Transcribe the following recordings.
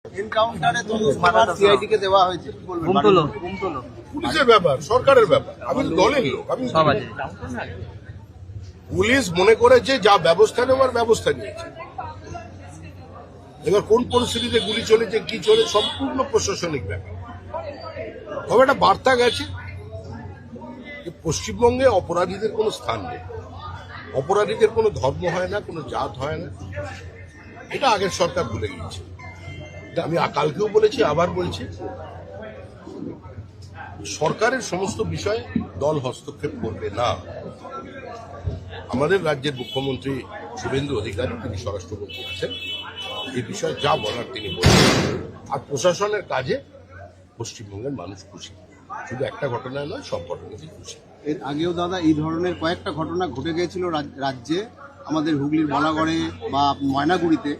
এনকাউন্টারে তো সিআইডি কে দেওয়া হয়েছে, কি বলবেন? পুলিশের ব্যাপার, সরকারের ব্যাপার। আমি দলের লোক, আমি পুলিশ মনে করেছে যা ব্যবস্থা নেওয়ার ব্যবস্থা নিয়েছে। এবার কোন পরিস্থিতিতে গুলি চলেছে, কি চলে, সম্পূর্ণ প্রশাসনিক ব্যাপার। তবে একটা বার্তা গেছে যে পশ্চিমবঙ্গে অপরাধীদের কোনো স্থান নেই, অপরাধীদের কোনো ধর্ম হয় না, কোনো জাত হয় না। এটা আগের সরকার ভুলে গিয়েছে। আমি কালকেও বলেছি, আবার বলছি, সরকারের সমস্ত বিষয়ে দল হস্তক্ষেপ করবে না। আমাদের রাজ্যের মুখ্যমন্ত্রী শুভেন্দু অধিকারী, তিনি স্বরাষ্ট্রমন্ত্রী আছেন, এই বিষয়ে যা বলার তিনি বলবেন। আর প্রশাসনের কাজে পশ্চিমবঙ্গের মানুষ খুশি, শুধু একটা ঘটনায় নয়, সব ঘটনাতেই খুশি। এর আগেও দাদা এই ধরনের কয়েকটা ঘটনা ঘটে গিয়েছিল রাজ্যে, আমাদের হুগলির বলাগড়ে বা ময়নাগুড়িতে।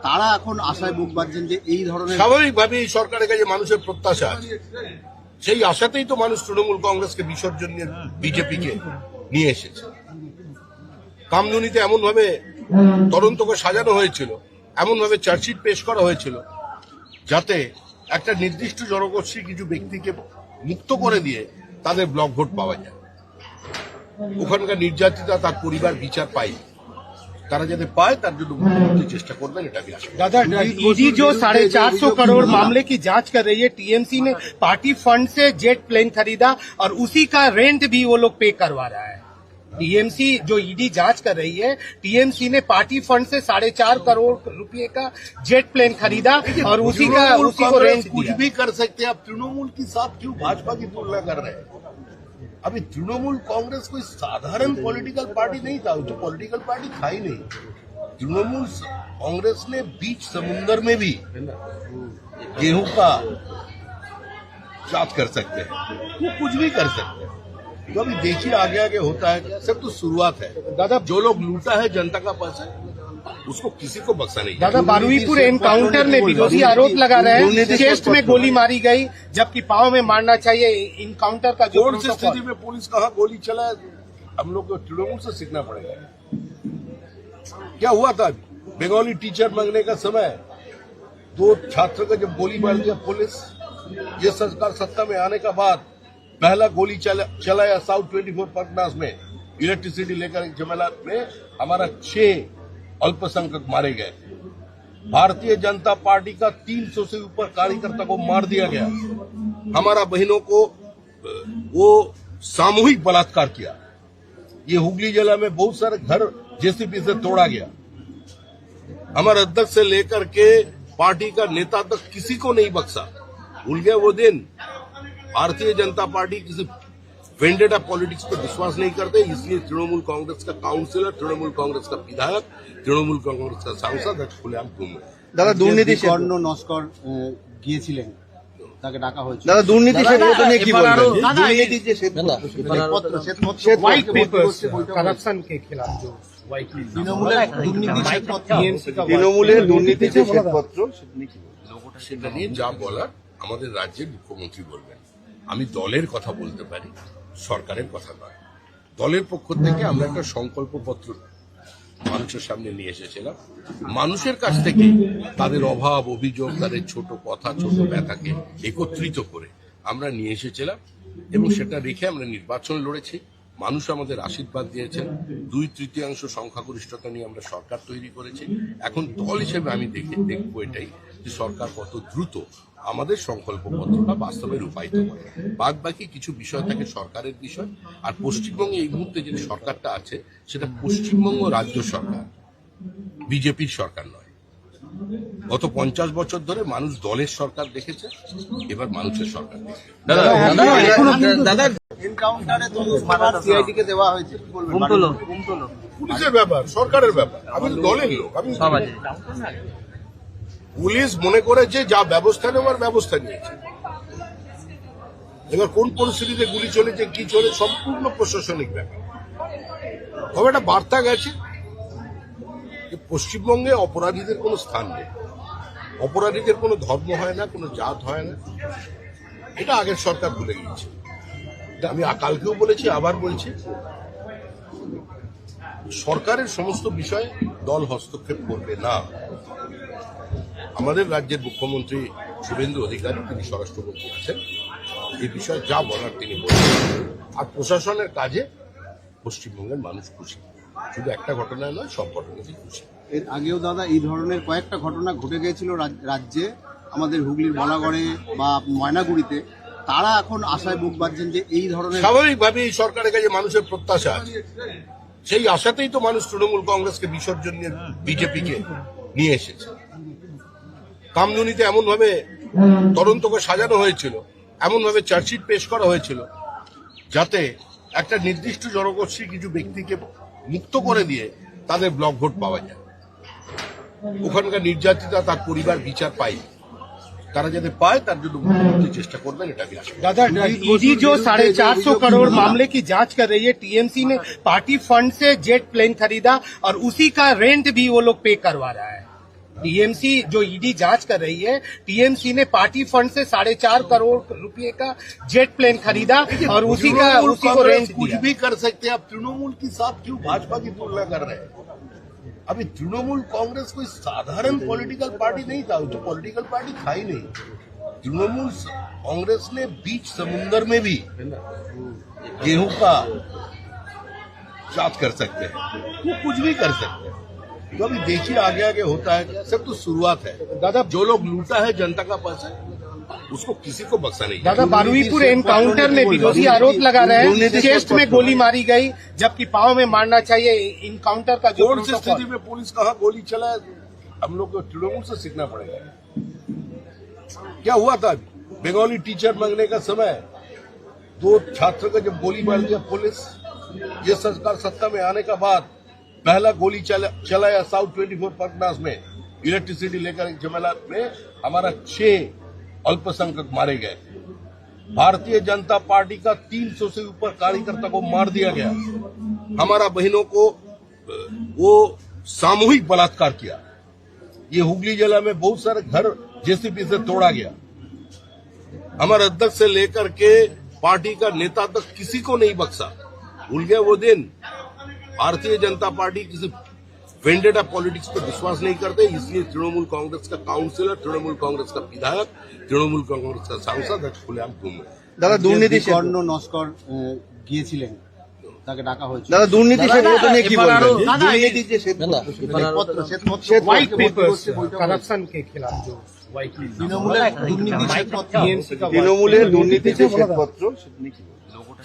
তারা এখন আশায় বুক বাঁধছেন যে এই ধরনের, স্বাভাবিকভাবে এই সরকারের কাছে মানুষের প্রত্যাশা আছে। সেই আশাতেই তো মানুষ তৃণমূল কংগ্রেসকে বিসর্জন নিয়ে বিজেপিকে নিয়ে এসেছে। কামদুনিতে এমনভাবে তদন্তকে সাজানো হয়েছিল, এমনভাবে চার্জশিট পেশ করা হয়েছিল, যাতে একটা নির্দিষ্ট জনগোষ্ঠীর কিছু ব্যক্তিকে মুক্ত করে দিয়ে তাদের ব্লক ভোট পাওয়া যায়। ওখানকার নির্যাতিতা, তার পরিবার বিচার পায়, তারা যাতে পায় তার জন্য মুখ্যমন্ত্রী চেষ্টা করবেন, এটা আমি আশা করি। दादा, ईडी जो 450 करोड़ मामले की जांच कर रही है, टीएमसी ने पार्टी फंड से जेट प्लेन खरीदा और उसी का रेंट भी वो लोग पे करवा रहा है। टीएमसी जो ईडी जांच कर रही है, टीएमसी ने पार्टी फंड से 4.5 करोड़ रुपए का जेट प्लेन खरीदा और उसी को रेंट कुछ दिया। भी कर सकते हैं। आप तृणमूल के साथ क्यों भाजपा की तुलना कर रहे हैं? अभी तृणमूल कांग्रेस कोई साधारण पॉलिटिकल पार्टी नहीं था, वो तो पॉलिटिकल पार्टी था ही नहीं। तृणमूल कांग्रेस ने बीच समुद्र में भी गेहूं का जांच कर सकते हैं, वो कुछ भी कर सकते हैं। तो अभी देखिए आगे आगे होता है क्या। सब तो शुरुआत है दादा। जो लोग लूटा है जनता का पैसा, उसको किसी को बख्शा नहीं। दादा, बारुईपुर एनकाउंटर में विरोधी आरोप लगा रहे हैं चेस्ट में गोली मारी गई, जबकि पांव में मारना चाहिए। इनकाउंटर का जो कौन सी स्थिति में पुलिस कहाँ गोली चलाए, हम लोग को तृणमूल से सीखना पड़ेगा। क्या हुआ था बंगाली टीचर मांगने का समय, 2 छात्र का जब गोली मार दिया पुलिस, ये सरकार सत्ता में आने का बाद पहला गोली चलाया साउथ 24 परगनास में, इलेक्ट्रिसिटी लेकर जमेला में हमारा 6 अल्पसंख्यक मारे गए। भारतीय जनता पार्टी का 300 से ऊपर कार्यकर्ता को मार दिया गया। हमारा बहनों को वो सामूहिक बलात्कार किया। ये हुगली जिला में बहुत सारे घर जेसीबी से तोड़ा गया। हमारे अध्यक्ष से लेकर के पार्टी का नेता तक किसी को नहीं बख्शा। भूल गए वो दिन। भारतीय जनता पार्टी किसी वेंडेटा पॉलिटिक्स पर विश्वास नहीं करते, इसलिए तृणमूल कांग्रेस का काउंसिलर, तृणमूल कांग्रेस का विधायक, तृणमूल कांग्रेस का सांसद खुलेआम घूम रहे। দাদা দুর্নীতি কর্ণ নস্কর গিয়েছিলেন, তাকে ডাকা হয়েছিল। দাদা দুর্নীতি শ্বেতপত্র নিয়ে কি বলবেন? দুর্নীতি যে শ্বেতপত্র व्हाइट पेपर्स करप्शन के खिलाफ जो व्हाइट তৃণমূলের দুর্নীতি শ্বেতপত্র, তৃণমূলের দুর্নীতি যে শ্বেতপত্র, সেটা নিয়ে যা বলার আমাদের রাজ্যের মুখ্যমন্ত্রী বলবেন। আমি দলের কথা বলতে পারি, সরকারের কথা নয়। দলের পক্ষ থেকে আমরা একটা সংকল্পপত্র মানুষের সামনে নিয়ে এসেছিলাম। মানুষের কাছ থেকে তাদের অভাব, অভিযোগ, তাদের ছোট কথা, ছোট ব্যথাকে একত্রিত করে আমরা নিয়ে এসেছিলাম এবং সেটা রেখে আমরা নির্বাচন লড়েছি। মানুষ আমাদের আশীর্বাদ দিয়েছেন। 2/3 সংখ্যাগরিষ্ঠতা নিয়ে আমরা সরকার তৈরি করেছি। এখন দল হিসেবে আমি দেখবো এটাই যে সরকার কত দ্রুত আমাদের সংকল্পপত্রটা বাস্তবে রূপায়িত করে। বাদ বাকি কিছু বিষয় থাকে সরকারের বিষয়। আর পশ্চিমবঙ্গে এই মুহূর্তে যে সরকারটা আছে সেটা পশ্চিমবঙ্গ রাজ্য সরকার, বিজেপির সরকার নয়। গত 50 বছর ধরে মানুষ দলের সরকার দেখেছে, এবার মানুষের সরকার দেখে। দাদা এনকাউন্টারে তো সিআইডি কে দেওয়া হয়েছে, কি বলবেন? পুলিশের ব্যাপার, সরকারের ব্যাপার। আমি দলের লোক, আমি পুলিশ মনে করেছে যা ব্যবস্থা নেওয়ার ব্যবস্থা নিয়েছে। এবার কোন পরিস্থিতিতে গুলি চলেছে, কি চলে, সম্পূর্ণ প্রশাসনিক ব্যাপার। তবে একটা বার্তা গেছে যে পশ্চিমবঙ্গে অপরাধীদের কোনো স্থান নেই, অপরাধীদের কোনো ধর্ম হয় না, কোনো জাত হয় না। এটা আগের সরকার ভুলে গিয়েছে। আমি কালকেও বলেছি, আবার বলছি, সরকারের সমস্ত বিষয়ে দল হস্তক্ষেপ করবে না। আমাদের রাজ্যের মুখ্যমন্ত্রী শুভেন্দু অধিকারী তিনি স্বরাষ্ট্রমন্ত্রী আছেন, এই বিষয়ে যা বলার তিনি বলছেন। আর প্রশাসনের কাজে পশ্চিমবঙ্গের মানুষ খুশি, শুধু একটা ঘটনায় নয়, সব ঘটনাতেই খুশি। এর আগেও দাদা এই ধরনের কয়েকটা ঘটনা ঘটে গিয়েছিল রাজ্যে, আমাদের হুগলির বলাগড়ে বা ময়নাগুড়িতে। তারা এখন আশায় বুক বাঁধছেন যে এই ধরনের স্বাভাবিকভাবে এই সরকারের কাছে মানুষের প্রত্যাশা আছে, সেই আশাতেই তো মানুষ তৃণমূল কংগ্রেসকে বিসর্জন নিয়ে বিজেপিকে নিয়ে এসেছে। কামদুনিতে এমন ভাবে তদন্তকে সাজানো হয়েছিল, এমন ভাবে চার্জশিট পেশ করা হয়েছিল, যাতে একটা নির্দিষ্ট জনগোষ্ঠীর কিছু ব্যক্তিকে মুক্ত করে দিয়ে তাদের ব্লক ভোট পাওয়া যায়। ওখানকার নির্যাতিতা তার পরিবার বিচার পায়নি, তারা যাতে পায় তার জন্য মুখ্যমন্ত্রী চেষ্টা করবেন, এটা আমি আশা করি। दादा ईडी जो 450 करोड़ मामले की जांच कर रही है, टीएमसी ने पार्टी फंड से जेट प्लेन खरीदा और उसी का रेंट भी वो लोग पे करवा रहा है। टीएमसी जो ईडी जांच कर रही है, टीएमसी ने पार्टी फंड से 4.5 करोड़ रुपए का जेट प्लेन खरीदा और उसी तृणमूल को कांग्रेस रेंट कुछ दिया। भी कर सकते हैं, आप तृणमूल के साथ क्यों भाजपा की तुलना कर रहे हैं? अभी तृणमूल कांग्रेस कोई साधारण पॉलिटिकल पार्टी नहीं था, वो तो पॉलिटिकल पार्टी था ही नहीं। तृणमूल कांग्रेस ने बीच समुंदर में भी गेहूं का जांच कर सकते हैं, वो कुछ भी कर सकते हैं। तो अभी देखिए आगे आगे होता है, सब तो शुरुआत है। दादा जो लोग लूटा है जनता का पैसा, उसको किसी को बख्शा नहीं। दादा बारुईपुर एनकाउंटर में विरोधी आरोप लगा रहे हैं चेस्ट में गोली मारी गई, जबकि पांव में मारना चाहिए। इनकाउंटर का जो कौन सी प्रोटोकॉल- स्थिति में पुलिस कहाँ गोली चलाए, हम लोग को तृणमूल से सीखना पड़ेगा। क्या हुआ था बंगाली टीचर मांगने का समय, 2 छात्र का जब गोली मार दिया पुलिस, ये सरकार सत्ता में आने के बाद पहला गोली चलाया साउथ 24 परगनास में इलेक्ट्रिसिटी लेकर एक झमेला में हमारा 6 अल्पसंख्यक मारे गए। भारतीय जनता पार्टी का 300 से ऊपर कार्यकर्ता को मार दिया गया। हमारा बहनों को वो सामूहिक बलात्कार किया। ये हुगली जिला में बहुत सारे घर जेसीबी से तोड़ा गया। हमारे अध्यक्ष से लेकर के पार्टी का नेता तक किसी को नहीं बख्शा। भूल गए वो दिन। भारतीय जनता पार्टी किसी वेंडेटा पॉलिटिक्स पर विश्वास नहीं करते, इसलिए तृणमूल कांग्रेस का काउंसिलर, तृणमूल कांग्रेस का विधायक, तृणमूल कांग्रेस का सांसद आज खुलेआम घूम रहे हैं। দাদা দুর্নীতি কর্ণ নস্কর গিয়েছিলেন, তাকে ডাকা হয়েছিল। দাদা দুর্নীতি শ্বেতপত্র নিয়ে কি বলবেন? দুর্নীতির যে শ্বেতপত্র व्हाइट पेपर्स करप्शन के खिलाफ जो व्हाइट তৃণমূলের দুর্নীতি শ্বেতপত্র टीएमसी का তৃণমূলের দুর্নীতির যে শ্বেতপত্র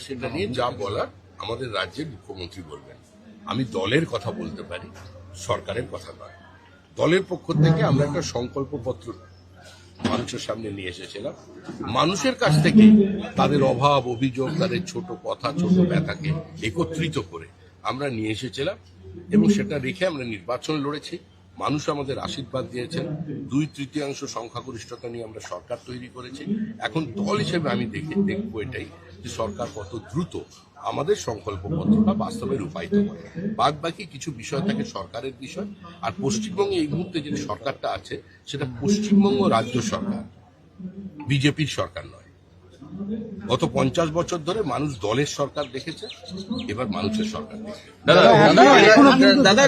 সেটা নিয়ে যা বলার আমাদের রাজ্যের মুখ্যমন্ত্রী বলবেন। আমি দলের কথা বলতে পারি, সরকারের কথা নয়। দলের পক্ষ থেকে আমরা একটা সংকল্পপত্র মানুষের সামনে নিয়ে এসেছিলাম। মানুষের কাছ থেকে তাদের অভাব, অভিযোগ, তাদের ছোট কথা, ছোট ব্যথাকে একত্রিত করে আমরা নিয়ে এসেছিলাম এবং সেটা রেখে আমরা নির্বাচন লড়েছি। মানুষ আমাদের আশীর্বাদ দিয়েছেন। 2/3 সংখ্যাগরিষ্ঠতা নিয়ে আমরা সরকার তৈরি করেছি। এখন দল হিসেবে আমি দেখবো এটাই যে সরকার কত দ্রুত আমাদের সংকল্পপত্রটা বাস্তবে রূপায়িত করে। বাদ বাকি কিছু বিষয় থাকে সরকারের বিষয়। আর পশ্চিমবঙ্গে এই মুহূর্তে যে সরকারটা আছে সেটা পশ্চিমবঙ্গ রাজ্য সরকার, বিজেপির সরকার নয়। গত 50 বছর ধরে মানুষ দলের সরকার দেখেছে, এবার মানুষের সরকার দেখেছে। দাদা